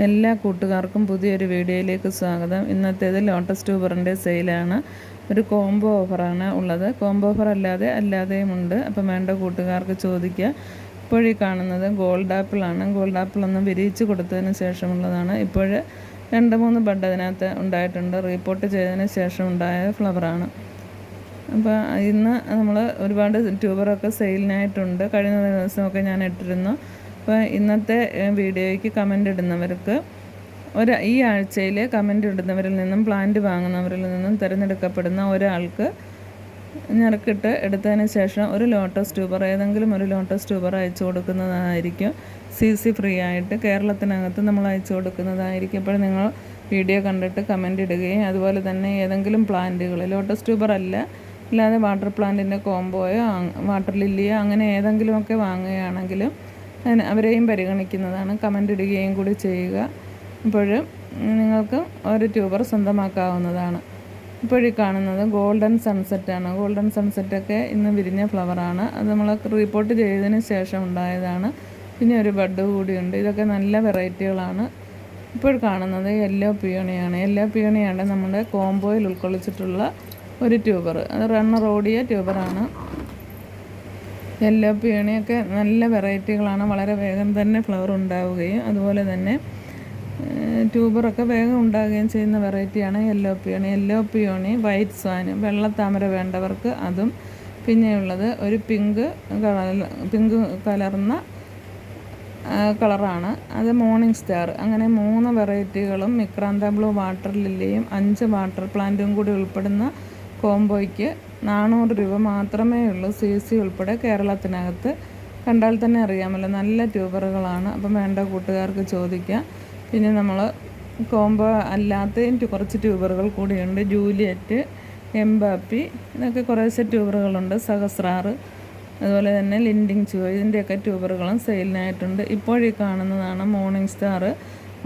എല്ലാ കൂട്ടുകാർക്കും പുതിയൊരു വീഡിയോയിലേക്ക് സ്വാഗതം. ഇന്നത്തേത് ലോട്ടസ് ട്യൂബറിൻ്റെ സെയിലാണ്. ഒരു കോംബോ ഓഫറാണ് ഉള്ളത്. കോംബോ ഓഫർ അല്ലാതെയും ഉണ്ട്. അപ്പം വേണ്ട കൂട്ടുകാർക്ക് ചോദിക്കുക. ഇപ്പോഴീ കാണുന്നത് ഗോൾഡ് ആപ്പിളാണ്. ഗോൾഡ് ആപ്പിൾ ഒന്ന് വിരിയിച്ച് കൊടുത്തതിന് ശേഷമുള്ളതാണ്. ഇപ്പോൾ 2-3 ബഡ് അതിനകത്ത് ഉണ്ടായിട്ടുണ്ട്. റീപ്പോർട്ട് ചെയ്തതിന് ശേഷം ഉണ്ടായ ഫ്ലവറാണ്. അപ്പോൾ ഇന്ന് നമ്മൾ ഒരുപാട് ട്യൂബറൊക്കെ സെയിലിനായിട്ടുണ്ട്. കഴിഞ്ഞ ദിവസമൊക്കെ ഞാൻ ഇട്ടിരുന്നു. അപ്പോൾ ഇന്നത്തെ വീഡിയോയ്ക്ക് കമൻ്റ് ഇടുന്നവർക്ക് ഈ ആഴ്ചയിൽ കമൻ്റ് ഇടുന്നവരിൽ നിന്നും പ്ലാന്റ് വാങ്ങുന്നവരിൽ നിന്നും തിരഞ്ഞെടുക്കപ്പെടുന്ന ഒരാൾക്ക് ഞെറുക്കിട്ട് എടുത്തതിന് ശേഷം ഒരു ലോട്ടസ് ട്യൂബർ, ഏതെങ്കിലും ഒരു ലോട്ടസ് ട്യൂബർ അയച്ചു കൊടുക്കുന്നതായിരിക്കും. CC ഫ്രീ ആയിട്ട് കേരളത്തിനകത്ത് നമ്മൾ അയച്ചു കൊടുക്കുന്നതായിരിക്കും. അപ്പോൾ നിങ്ങൾ വീഡിയോ കണ്ടിട്ട് കമൻ്റ് ഇടുകയും അതുപോലെ തന്നെ ഏതെങ്കിലും പ്ലാന്റുകൾ ലോട്ടസ് ട്യൂബർ അല്ലാതെ വാട്ടർ പ്ലാന്റിൻ്റെ കോംബോയോ വാട്ടർ ലില്ലിയോ അങ്ങനെ ഏതെങ്കിലുമൊക്കെ വാങ്ങുകയാണെങ്കിലും അവരെയും പരിഗണിക്കുന്നതാണ്. കമൻ്റ് ഇടുകയും കൂടി ചെയ്യുക. അപ്പോൾ നിങ്ങൾക്ക് ഒരു ട്യൂബർ സ്വന്തമാക്കാവുന്നതാണ്. ഇപ്പോഴീ കാണുന്നത് ഗോൾഡൻ സൺസെറ്റാണ്. ഗോൾഡൻ സൺസെറ്റൊക്കെ ഇന്ന് വിരിഞ്ഞ ഫ്ലവറാണ്. അത് നമ്മൾ റിപ്പോർട്ട് ചെയ്തതിന് ശേഷം ഉണ്ടായതാണ്. പിന്നെ ഒരു ബഡ് കൂടിയുണ്ട്. ഇതൊക്കെ നല്ല വെറൈറ്റികളാണ്. ഇപ്പോൾ കാണുന്നത് യെല്ലോ പിയോണിയാണ്. യെല്ലോ പിയോണിയാണ് നമ്മുടെ കോംബോയിൽ ഉൾക്കൊള്ളിച്ചിട്ടുള്ള ഒരു ട്യൂബർ. അത് റണ്ണർ ഓടിയ ട്യൂബറാണ്. യെല്ലോ പിയോണിയൊക്കെ നല്ല വെറൈറ്റികളാണ്. വളരെ വേഗം തന്നെ ഫ്ലവർ ഉണ്ടാവുകയും അതുപോലെ തന്നെ ട്യൂബറൊക്കെ വേഗം ഉണ്ടാകുകയും ചെയ്യുന്ന വെറൈറ്റിയാണ് yellow peony. Yellow peony, white swan, വെള്ളത്താമര വേണ്ടവർക്ക് അതും. പിന്നെയുള്ളത് ഒരു പിങ്ക് കലർന്ന കളറാണ്. അത് മോർണിംഗ് സ്റ്റാർ. അങ്ങനെ 3 വെറൈറ്റികളും മിക്രാന്ത ബ്ലൂ, വാട്ടർ ലില്ലിയും 5 വാട്ടർ പ്ലാന്റും കൂടി ഉൾപ്പെടുന്ന കോംബോയ്ക്ക് 400 രൂപ മാത്രമേ ഉള്ളൂ. CC ഉൾപ്പെടെ കേരളത്തിനകത്ത്. കണ്ടാൽ തന്നെ അറിയാമല്ലോ, നല്ല ട്യൂബറുകളാണ്. അപ്പം വേണ്ട കൂട്ടുകാർക്ക് ചോദിക്കാം. പിന്നെ നമ്മൾ കോംബോ അല്ലാത്തയും കുറച്ച് ട്യൂബറുകൾ കൂടിയുണ്ട്. ജൂലിയറ്റ്, എംബാപ്പി, ഇതൊക്കെ കുറേശ്ശെ ട്യൂബറുകളുണ്ട്. സഹസ്രാറ്, അതുപോലെ തന്നെ ലിൻഡിങ് ചുവ, ഇതിൻ്റെയൊക്കെ ട്യൂബറുകളും സെയിലിനായിട്ടുണ്ട്. ഇപ്പോഴീ കാണുന്നതാണ് മോർണിംഗ് സ്റ്റാർ.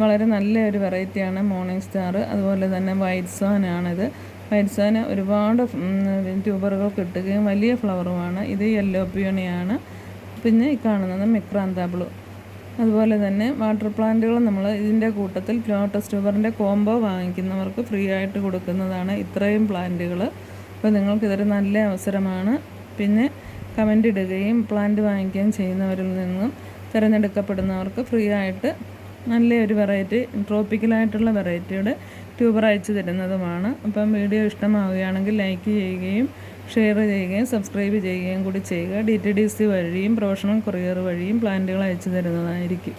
വളരെ നല്ല ഒരു വെറൈറ്റിയാണ് മോർണിംഗ് സ്റ്റാർ. അതുപോലെ തന്നെ വൈറ്റ് സ്വാനാണിത്. വൈറ്റ് സ്വാന് ഒരുപാട് ട്യൂബറുകൾ കിട്ടുകയും വലിയ ഫ്ലവറുമാണ്. ഇത് യെല്ലോ പിയോണിയാണ്. പിന്നെ ഈ കാണുന്നത് മിക്രാന്ത ബ്ലൂ. അതുപോലെ തന്നെ വാട്ടർ പ്ലാന്റുകൾ നമ്മൾ ഇതിൻ്റെ കൂട്ടത്തിൽ ലോട്ടസ് ട്യൂബറിൻ്റെ കോംബോ വാങ്ങിക്കുന്നവർക്ക് ഫ്രീ ആയിട്ട് കൊടുക്കുന്നതാണ് ഇത്രയും പ്ലാന്റുകൾ. അപ്പോൾ നിങ്ങൾക്കിതൊരു നല്ല അവസരമാണ്. പിന്നെ കമൻ്റ് ഇടുകയും പ്ലാന്റ് വാങ്ങിക്കുകയും ചെയ്യുന്നവരിൽ നിന്നും തിരഞ്ഞെടുക്കപ്പെടുന്നവർക്ക് ഫ്രീ ആയിട്ട് നല്ലൊരു വെറൈറ്റി, ട്രോപ്പിക്കലായിട്ടുള്ള വെറൈറ്റിയുടെ ട്യൂബർ അയച്ചു തരുന്നതുമാണ്. അപ്പം വീഡിയോ ഇഷ്ടമാവുകയാണെങ്കിൽ ലൈക്ക് ചെയ്യുകയും ഷെയർ ചെയ്യുകയും സബ്സ്ക്രൈബ് ചെയ്യുകയും കൂടി ചെയ്യുക. DTDC വഴിയും പ്രൊഫഷണൽ കൊറിയർ വഴിയും പ്ലാന്റുകൾ അയച്ചു തരുന്നതായിരിക്കും.